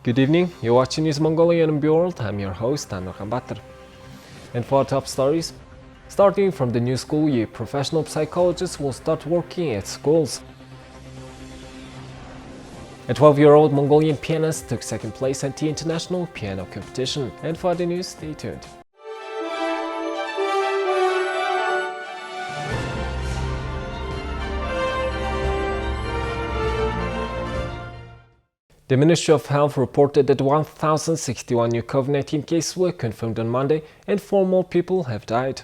Good evening, you're watching News Mongolian MNB World. I'm your host, Anwar Khambatar. And for our top stories, starting from the new school year, professional psychologists will start working at schools. A 12-year-old Mongolian pianist took second place at the international piano competition. And for the news, stay tuned. The Ministry of Health reported that 1,061 new COVID-19 cases were confirmed on Monday and 4 more people have died.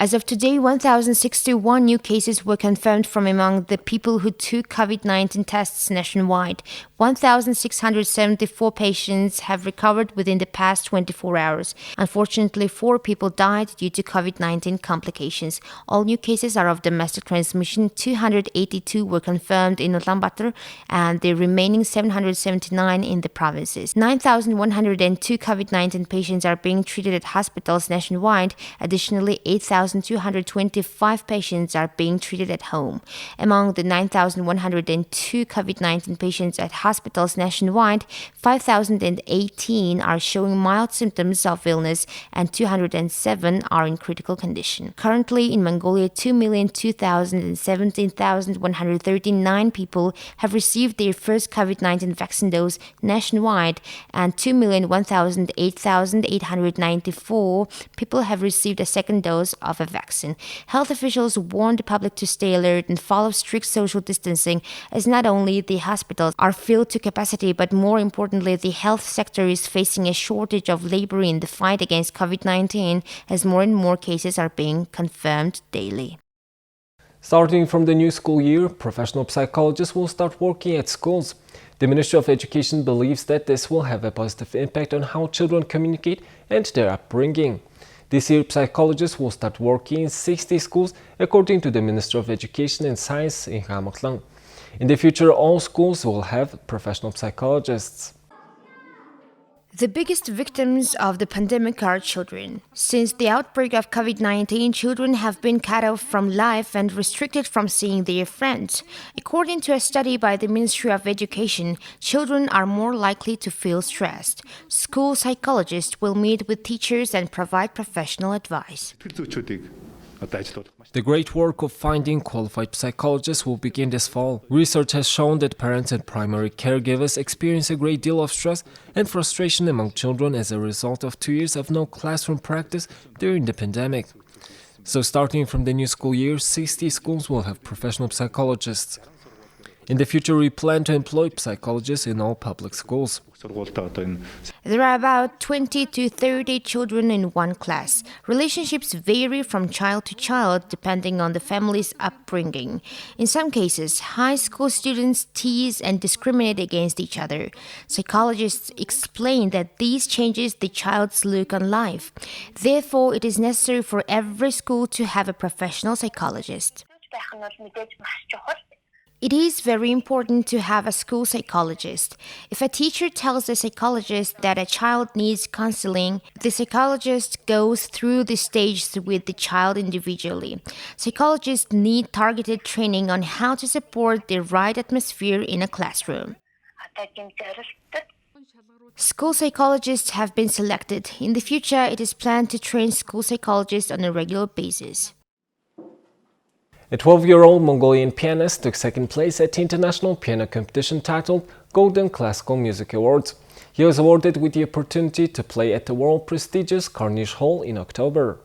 As of today, 1,061 new cases were confirmed from among the people who took COVID-19 tests nationwide. 1,674 patients have recovered within the past 24 hours. Unfortunately, 4 people died due to COVID-19 complications. All new cases are of domestic transmission. 282 were confirmed in Ulaanbaatar and the remaining 779 in the provinces. 9,102 COVID-19 patients are being treated at hospitals nationwide. Additionally, 8,225 patients are being treated at home. Among the 9,102 COVID-19 patients at hospitals nationwide, 5,018 are showing mild symptoms of illness and 207 are in critical condition. Currently, in Mongolia, 2,217,139 people have received their first COVID-19 vaccine dose nationwide, and 2,108,894 people have received a second dose of a vaccine. Health officials warned the public to stay alert and follow strict social distancing, as not only the hospitals are filled to capacity, but more importantly, the health sector is facing a shortage of labor in the fight against COVID-19, as more and more cases are being confirmed daily. Starting from the new school year, professional psychologists will start working at schools. The Ministry of Education believes that this will have a positive impact on how children communicate and their upbringing. This year, psychologists will start working in 60 schools, according to the Minister of Education and Science in Khambatar. In the future, all schools will have professional psychologists. The biggest victims of the pandemic are children. Since the outbreak of COVID-19, children have been cut off from life and restricted from seeing their friends. According to a study by the Ministry of Education, children are more likely to feel stressed. School psychologists will meet with teachers and provide professional advice. The great work of finding qualified psychologists will begin this fall. Research has shown that parents and primary caregivers experience a great deal of stress and frustration among children as a result of 2 years of no classroom practice during the pandemic. So starting from the new school year, 60 schools will have professional psychologists. In the future, we plan to employ psychologists in all public schools. There are about 20 to 30 children in one class. Relationships vary from child to child depending on the family's upbringing. In some cases, high school students tease and discriminate against each other. Psychologists explain that these changes the child's look on life. Therefore, it is necessary for every school to have a professional psychologist. It is very important to have a school psychologist. If a teacher tells a psychologist that a child needs counseling, the psychologist goes through the stages with the child individually. Psychologists need targeted training on how to support the right atmosphere in a classroom. School psychologists have been selected. In the future, it is planned to train school psychologists on a regular basis. A 12-year-old Mongolian pianist took second place at the international piano competition titled Golden Classical Music Awards. He was awarded with the opportunity to play at the world prestigious Carnegie Hall in October.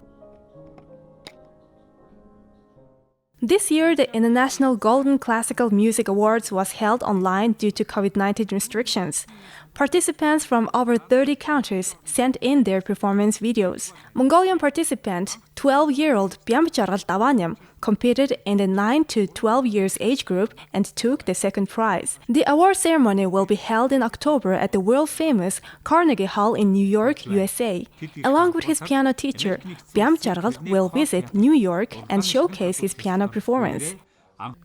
This year, the International Golden Classical Music Awards was held online due to COVID-19 restrictions. Participants from over 30 countries sent in their performance videos. Mongolian participant, 12-year-old Piamchargal Davanyam, competed in the 9 to 12 years age group and took the second prize. The award ceremony will be held in October at the world-famous Carnegie Hall in New York, USA. Along with his piano teacher, Piamchargal will visit New York and showcase his piano performance.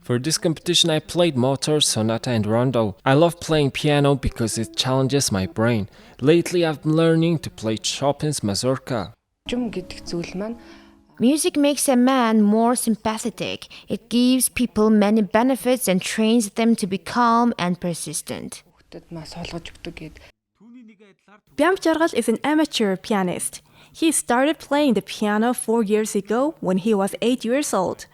For this competition, I played Mozart, Sonata and Rondo. I love playing piano because it challenges my brain. Lately, I've been learning to play Chopin's Mazurka. Music makes a man more sympathetic. It gives people many benefits and trains them to be calm and persistent. Byam is an amateur pianist. He started playing the piano 4 years ago when he was 8 years old.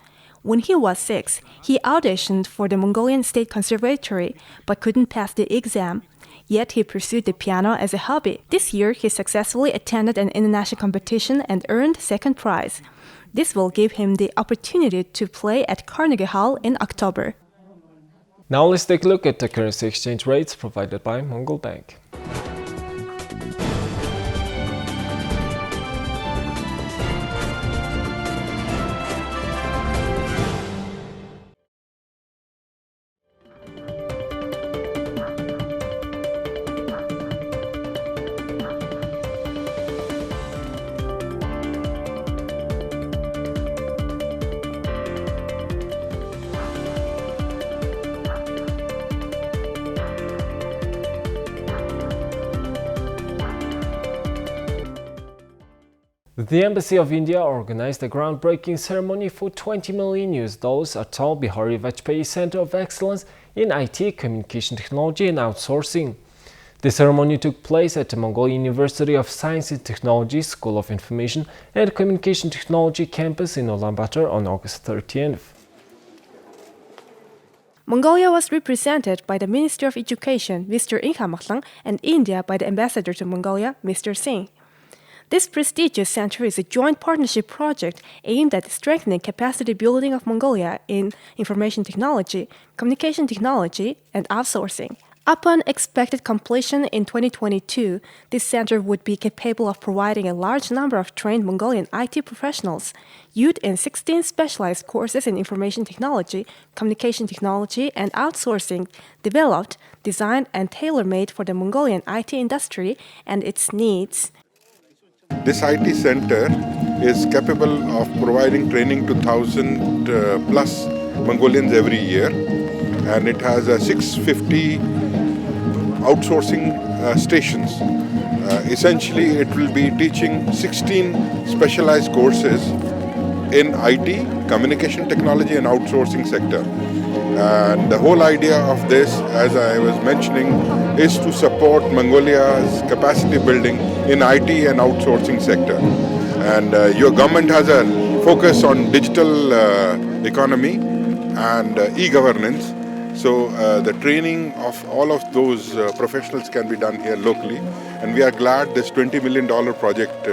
When he was 6, he auditioned for the Mongolian State Conservatory but couldn't pass the exam. Yet he pursued the piano as a hobby. This year, he successfully attended an international competition and earned second prize. This will give him the opportunity to play at Carnegie Hall in October. Now let's take a look at the currency exchange rates provided by Mongol Bank. The Embassy of India organized a groundbreaking ceremony for $20 million Atal Bihari Vajpayee Center of Excellence in IT, Communication Technology and Outsourcing. The ceremony took place at the Mongolian University of Science and Technology School of Information and Communication Technology campus in Ulaanbaatar on August 13th. Mongolia was represented by the Minister of Education, Mr. Inha, and India by the Ambassador to Mongolia, Mr. Singh. This prestigious center is a joint partnership project aimed at strengthening capacity building of Mongolia in information technology, communication technology, and outsourcing. Upon expected completion in 2022, this center would be capable of providing a large number of trained Mongolian IT professionals, youth in 16 specialized courses in information technology, communication technology, and outsourcing, developed, designed, and tailor-made for the Mongolian IT industry and its needs. This IT center is capable of providing training to 1,000 plus Mongolians every year, and it has 650 outsourcing stations. Essentially, it will be teaching 16 specialized courses in IT, communication technology and outsourcing sector. And the whole idea of this, as I was mentioning, is to support Mongolia's capacity building in IT and outsourcing sector. And your government has a focus on digital economy and e-governance. So the training of all of those professionals can be done here locally. And we are glad this $20 million project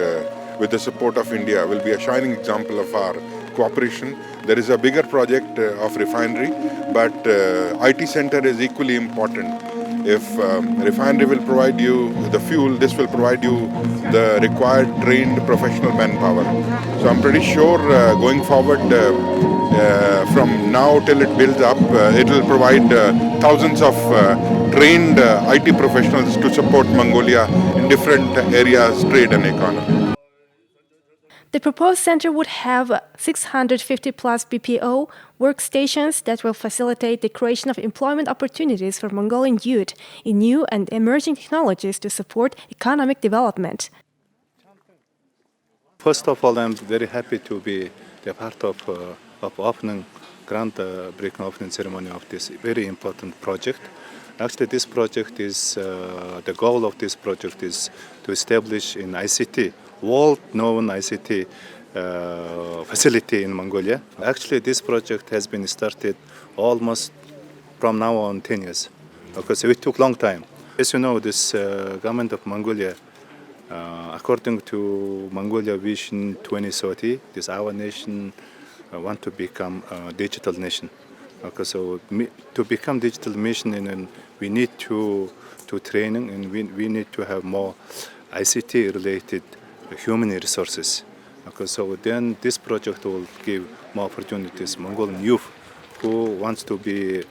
with the support of India will be a shining example of our cooperation. There is a bigger project of refinery, but IT center is equally important. If refinery will provide you the fuel, this will provide you the required trained professional manpower. So I'm pretty sure going forward from now till it builds up, it will provide thousands of trained IT professionals to support Mongolia in different areas, trade and economy. The proposed center would have 650 plus BPO workstations that will facilitate the creation of employment opportunities for Mongolian youth in new and emerging technologies to support economic development. First of all, I'm very happy to be a part of opening groundbreaking opening ceremony of this very important project. Actually, this project is the goal of this project is to establish in ICT world-known ICT facility in Mongolia. Actually, this project has been started almost from now on 10 years, because it took a long time. As you know, this government of Mongolia, according to Mongolia Vision 2030, this our nation want to become a digital nation. Okay, so to become digital nation, we need to training, and we need to have more ICT-related human resources. Okay, so then this project will give more opportunities Mongolian youth who wants to be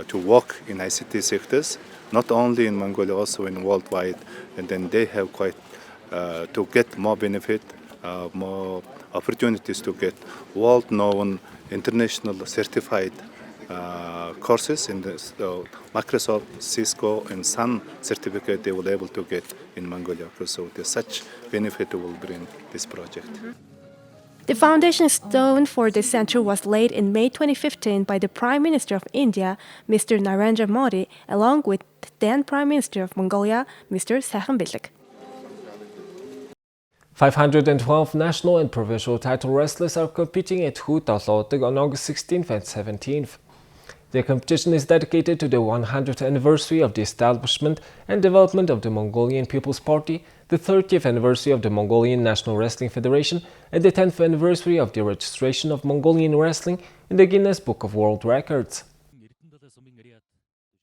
to work in ICT sectors, not only in Mongolia, also in worldwide, and then they have quite to get more benefit, more opportunities to get world-known, international certified courses in the Microsoft, Cisco, and Sun certificate they will be able to get in Mongolia. So there's such benefit will bring this project. The foundation stone for this center was laid in May 2015 by the Prime Minister of India, Mr. Narendra Modi, along with then Prime Minister of Mongolia, Mr. Saakhanbilik. 512 national and provincial title wrestlers are competing at Hutalotig on August 16th and 17th. The competition is dedicated to the 100th anniversary of the establishment and development of the Mongolian People's Party, the 30th anniversary of the Mongolian National Wrestling Federation, and the 10th anniversary of the registration of Mongolian wrestling in the Guinness Book of World Records.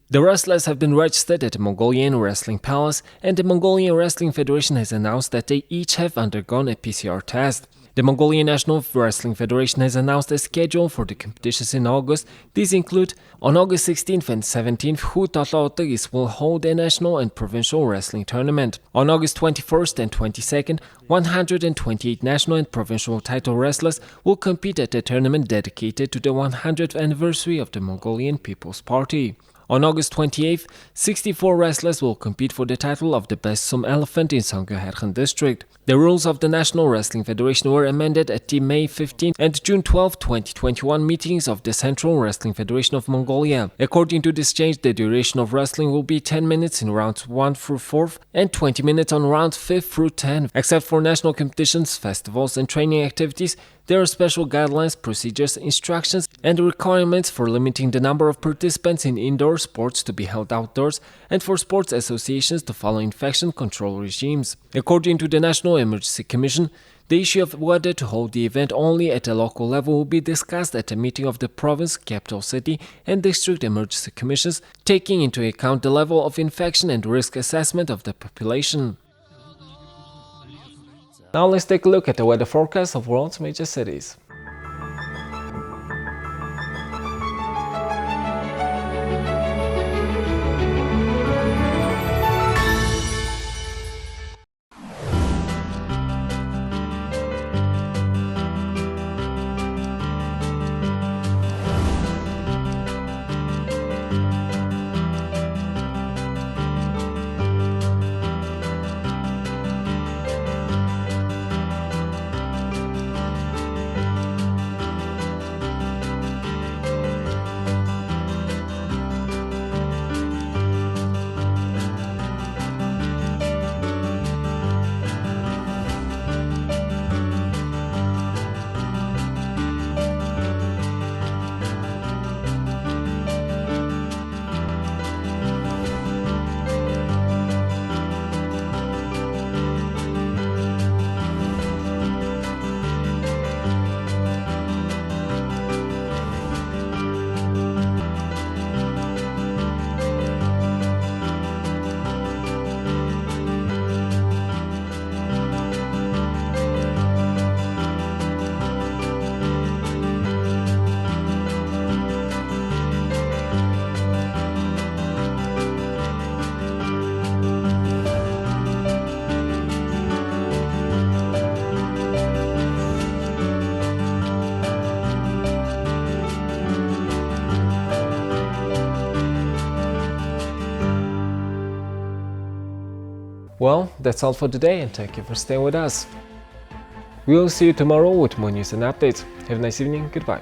The wrestlers have been registered at the Mongolian Wrestling Palace, and the Mongolian Wrestling Federation has announced that they each have undergone a PCR test. The Mongolian National Wrestling Federation has announced a schedule for the competitions in August. These include, on August 16th and 17th, Hutalotig will hold a national and provincial wrestling tournament. On August 21st and 22nd, 128 national and provincial title wrestlers will compete at a tournament dedicated to the 100th anniversary of the Mongolian People's Party. On August 28th, 64 wrestlers will compete for the title of the Best Sum Elephant in Sangköhergen district. The rules of the National Wrestling Federation were amended at the May 15 and June 12, 2021 meetings of the Central Wrestling Federation of Mongolia. According to this change, the duration of wrestling will be 10 minutes in rounds 1 through 4 and 20 minutes on rounds 5 through 10. Except for national competitions, festivals and training activities, there are special guidelines, procedures, instructions, and requirements for limiting the number of participants in indoor sports to be held outdoors and for sports associations to follow infection control regimes. According to the National Emergency Commission, the issue of whether to hold the event only at a local level will be discussed at a meeting of the province, capital city, and district emergency commissions, taking into account the level of infection and risk assessment of the population. Now let's take a look at the weather forecast of world's major cities. Well, that's all for today, and thank you for staying with us. We will see you tomorrow with more news and updates. Have a nice evening. Goodbye.